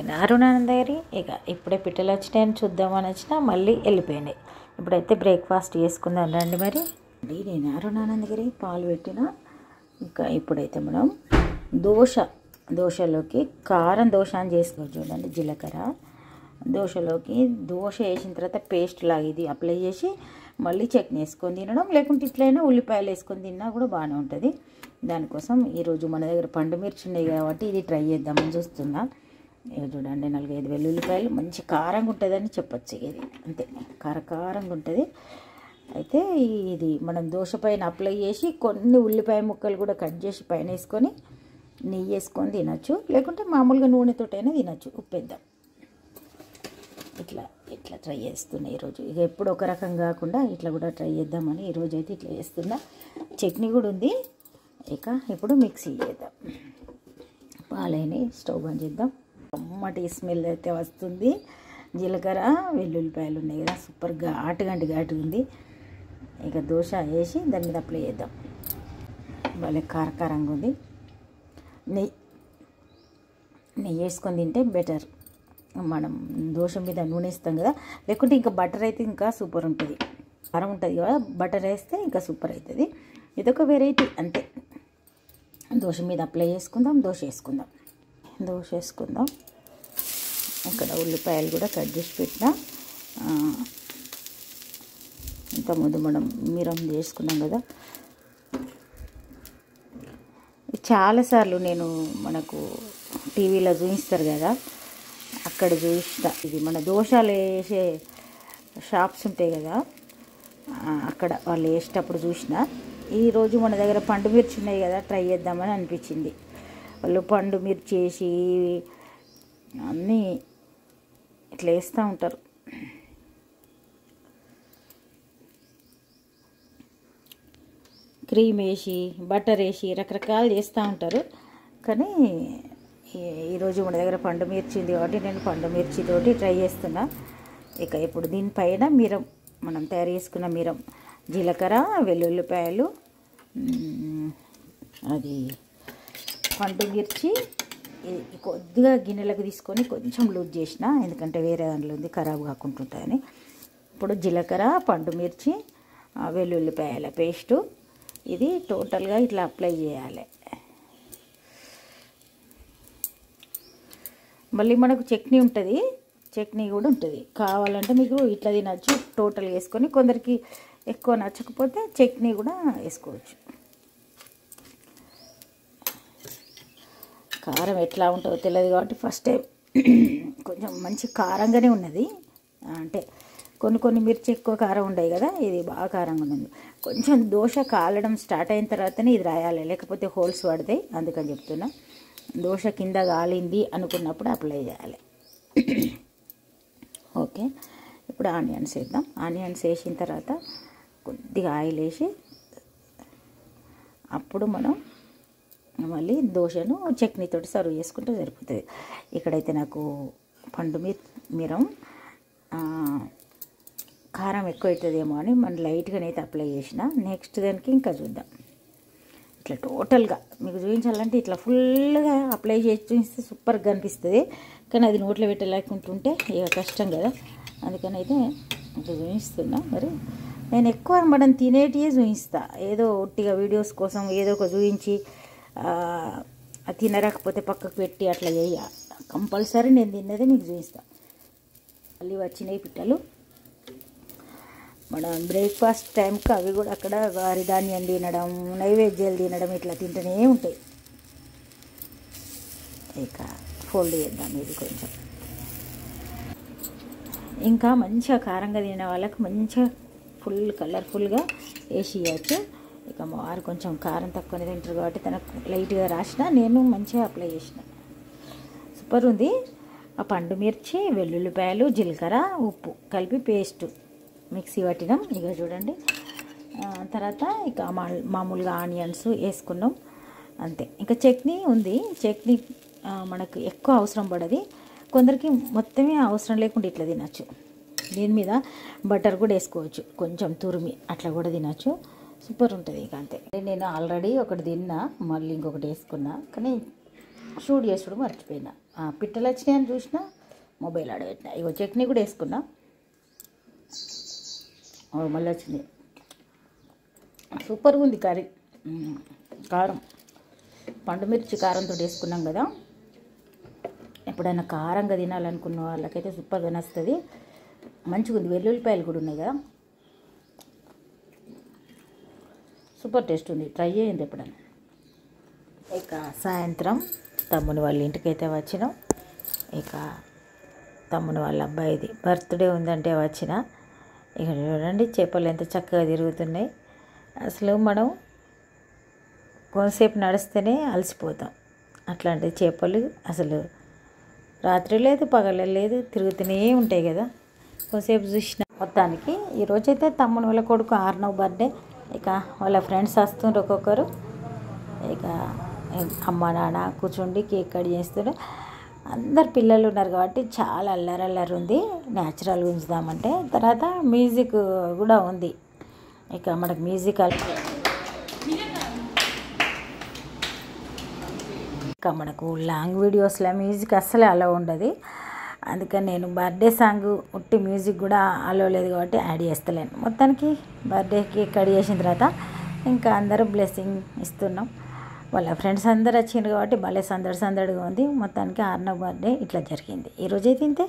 నేను అరుణానందగిరి. ఇక ఇప్పుడే పిట్టలు వచ్చినాయని చూద్దామని వచ్చినా మళ్ళీ వెళ్ళిపోయినాయి. ఇప్పుడైతే బ్రేక్ఫాస్ట్ చేసుకుందాం రండి. మరి నేను అరుణానందగిరి పాలు పెట్టిన. ఇంకా ఇప్పుడైతే మనం దోశలోకి కారం దోశ అని చేసుకోవచ్చు. చూడండి, జీలకర్ర దోశలోకి దోశ వేసిన తర్వాత పేస్ట్ లాగా ఇది అప్లై చేసి మళ్ళీ చట్నీ వేసుకొని తినడం, లేకుంటే ఇట్లయినా ఉల్లిపాయలు వేసుకొని తిన్నా కూడా బాగానే ఉంటుంది. దానికోసం ఈరోజు మన దగ్గర పండు మిర్చి ఉన్నాయి కాబట్టి ఇది ట్రై చేద్దామని చూస్తున్నా. ఇక చూడండి, 4-5 వెల్లుల్లిపాయలు మంచి కారంగా ఉంటుందని చెప్పచ్చు. ఇది అంతే కారంగా ఉంటుంది. అయితే ఇది మనం దోశ పైన అప్లై చేసి కొన్ని ఉల్లిపాయ ముక్కలు కూడా కట్ చేసి పైన వేసుకొని నెయ్యి వేసుకొని తినచ్చు, లేకుంటే మామూలుగా నూనెతోటైనా తినచ్చు. ఉప్పేద్దాం. ఇట్లా ట్రై చేస్తున్నా ఈరోజు. ఇక ఎప్పుడు ఒక రకం కాకుండా ఇట్లా కూడా ట్రై చేద్దామని ఈరోజు అయితే ఇట్లా చేస్తున్నా. చట్నీ కూడా ఉంది. ఇక ఇప్పుడు మిక్సీ చేద్దాం. పాలైన స్టవ్ బంద్ చేద్దాం. అమ్మటి స్మెల్ అయితే వస్తుంది. జీలకర్ర వెల్లుల్లిపాయలు ఉన్నాయి కదా, సూపర్ ఘాటు ఉంది. ఇక దోశ వేసి దాని మీద అప్లై చేద్దాం. భలే కారంగా ఉంది. నెయ్యి వేసుకొని తింటే బెటర్. మనం దోశ మీద నూనె వేస్తాం కదా, లేకుంటే ఇంకా బటర్ అయితే ఇంకా సూపర్ ఉంటుంది. కారం ఉంటుంది కదా, బటర్ వేస్తే ఇంకా సూపర్ అవుతుంది. ఇదొక వెరైటీ అంతే. దోశ మీద అప్లై చేసుకుందాం. దోశ వేసుకుందాం. ఇక్కడ ఉల్లిపాయలు కూడా కట్ చేసి పెట్టినా. ఇంతకుముందు మనం మీరం చేసుకున్నాం కదా, చాలాసార్లు మనకు టీవీలో చూపిస్తారు కదా, అక్కడ చూపిస్తా. ఇది మన దోశలు వేసే షాప్స్ ఉంటాయి కదా, అక్కడ వాళ్ళు వేసేటప్పుడు చూసిన. ఈరోజు మన దగ్గర పండు మిర్చి ఉన్నాయి కదా, ట్రై చేద్దామని అనిపించింది. వాళ్ళు పండు మిర్చి వేసి అన్నీ ఇట్లా వేస్తూ ఉంటారు. క్రీమ్ వేసి బటర్ వేసి రకరకాలు చేస్తూ ఉంటారు. కానీ ఈరోజు మన దగ్గర పండు మిర్చి ఉంది కాబట్టి నేను పండు మిర్చితోటి ట్రై చేస్తున్నా. ఇక ఇప్పుడు దీనిపైన మనం తయారు చేసుకున్న జీలకర్ర వెల్లుల్లిపాయలు, అది పండు మిర్చి కొద్దిగా గిన్నెలకు తీసుకొని కొంచెం లూజ్ చేసిన, ఎందుకంటే వేరే దాంట్లో ఉంది ఖరాబ్ కాకుంటుంటుందని. ఇప్పుడు జీలకర్ర పండు మిర్చి వెల్లుల్లిపాయల పేస్టు ఇది టోటల్గా ఇట్లా అప్లై చేయాలి. మళ్ళీ మనకు చట్నీ కూడా ఉంటుంది. కావాలంటే మీకు ఇట్లా తినచ్చు టోటల్ వేసుకొని. కొందరికి ఎక్కువ నచ్చకపోతే చట్నీ కూడా వేసుకోవచ్చు. కారం ఎట్లా ఉంటుందో తెలియదు కాబట్టి ఫస్ట్ టైం కొంచెం మంచి కారంగానే ఉన్నది. అంటే కొన్ని మిర్చి ఎక్కువ కారం ఉండవు కదా, ఇది బాగా కారంగా ఉంది. కొంచెం దోశ కాలడం స్టార్ట్ అయిన తర్వాతనే ఇది రాయాలి, లేకపోతే హోల్స్ పడతాయి. అందుకని చెప్తున్నా. దోశ కింద కాలింది అనుకున్నప్పుడు అప్లై చేయాలి. ఓకే, ఇప్పుడు ఆనియన్స్ వేద్దాం. ఆనియన్స్ వేసిన తర్వాత కొద్దిగా ఆయిల్ వేసి అప్పుడు మనం మళ్ళీ దోశను చట్నీతోటి సర్వ్ చేసుకుంటే సరిపోతుంది. ఇక్కడైతే నాకు పండు మిరం కారం ఎక్కువ అవుతుందేమో అని మనం లైట్గానైతే అప్లై చేసిన. నెక్స్ట్ దానికి ఇంకా చూద్దాం. ఇట్లా టోటల్గా మీకు చూపించాలంటే ఇట్లా ఫుల్గా అప్లై చేసి చూపిస్తే సూపర్గా అనిపిస్తుంది. కానీ అది నోట్లో పెట్టలేకుంటుంటే ఇక కష్టం కదా, అందుకని అయితే ఇట్లా చూపిస్తున్నా. మరి నేను ఎక్కువ మనం తినేటివే చూపిస్తా. ఏదో ఒట్టిగా వీడియోస్ కోసం ఏదో ఒక చూపించి తినరాకపోతే పక్కకు పెట్టి అట్లా చేయ. కంపల్సరీ నేను తిన్నదే మీకు చూపిస్తా. మళ్ళీ వచ్చినాయి పిట్టలు. మన బ్రేక్ఫాస్ట్ టైంకి అవి కూడా అక్కడ వరిధాన్యం తినడం, నైవేద్యాలు తినడం ఇట్లా తింటూనే ఉంటాయి. ఇక ఫోల్డ్ చేద్దాం. ఇది కొంచెం ఇంకా మంచిగా కారంగా తినే వాళ్ళకి మంచిగా కలర్ఫుల్గా వేసి ఇవ్వచ్చు. ఇక మా వారు కొంచెం కారం తక్కువనే తింటారు కాబట్టి తనకు లైట్గా రాసిన, నేను మంచిగా అప్లై చేసిన. సూపర్ ఉంది. ఆ పండు మిర్చి వెల్లుల్లిపాయలు జీలకర్ర ఉప్పు కలిపి పేస్ట్ మిక్సీ పట్టినాం. ఇక చూడండి. తర్వాత ఇక మామూలుగా ఆనియన్స్ వేసుకున్నాం అంతే. ఇంకా చట్నీ ఉంది. చట్నీ మనకు ఎక్కువ అవసరం పడది. కొందరికి మొత్తమే అవసరం లేకుండా ఇట్లా తినచ్చు. దీని మీద బటర్ కూడా వేసుకోవచ్చు, కొంచెం తురిమి అట్లా కూడా తినచ్చు. సూపర్ ఉంటుంది. ఇక అంతే. నేను ఆల్రెడీ ఒకటి తిన్నా, మళ్ళీ ఇంకొకటి వేసుకున్నా, కానీ షూట్ చేసుడు మర్చిపోయినా. పిట్టలు వచ్చినాయని చూసిన మొబైల్ ఆడబెట్టిన. ఇగో చట్నీ కూడా వేసుకున్నా. మళ్ళీ వచ్చింది. సూపర్గా ఉంది కర్రీ. కారం పండుమిర్చి కారంతో వేసుకున్నాం కదా. ఎప్పుడైనా కారంగా తినాలనుకున్న వాళ్ళకైతే సూపర్గా నచ్చుతుంది. మంచిగా ఉంది. వెల్లుల్లిపాయలు కూడా ఉన్నాయి కదా, సూపర్ టేస్ట్ ఉంది. ట్రై చేయండి ఎప్పుడైనా. ఇక సాయంత్రం తమ్ముని వాళ్ళ ఇంటికైతే వచ్చినాం. ఇక తమ్ముని వాళ్ళ అబ్బాయిది బర్త్డే ఉందంటే వచ్చిన. ఇక చూడండి చేపలు ఎంత చక్కగా తిరుగుతున్నాయి. అసలు మనం కొంతసేపు నడిస్తేనే అలసిపోతాం. అట్లాంటి చేపలు అసలు రాత్రి లేదు పగల లేదు తిరుగుతూనే ఉంటాయి కదా. కొంతసేపు చూసిన. మొత్తానికి ఈరోజైతే తమ్ముని వాళ్ళ కొడుకు ఆర్నవ్ బర్త్డే. ఇక వాళ్ళ ఫ్రెండ్స్ వస్తుండ్రు ఒక్కొక్కరు. ఇక అమ్మ నాన్న కూర్చుండి కేక్ కట్ చేస్తారు. అందరు పిల్లలు ఉన్నారు కాబట్టి చాలా అల్లరి ఉంది. న్యాచురల్గా ఉంచుదామంటే తర్వాత మ్యూజిక్ కూడా ఉంది. ఇక మనకు మ్యూజిక్ ఇక మనకు లాంగ్ వీడియోస్లో మ్యూజిక్ అస్సలే అలో ఉండదు. అందుకని నేను బర్త్డే సాంగ్ ఉట్టి మ్యూజిక్ కూడా అలో లేదు కాబట్టి యాడ్ చేస్తలేను. మొత్తానికి బర్త్డే కేక్ కట్ చేసిన తర్వాత ఇంకా అందరూ బ్లెస్సింగ్ ఇస్తున్నాం. వాళ్ళ ఫ్రెండ్స్ అందరు వచ్చిండ్రు కాబట్టి భలే సందడిగా ఉంది. మొత్తానికి ఆర్నవ్ బర్త్డే ఇట్లా జరిగింది. ఈరోజైతే ఇంతే.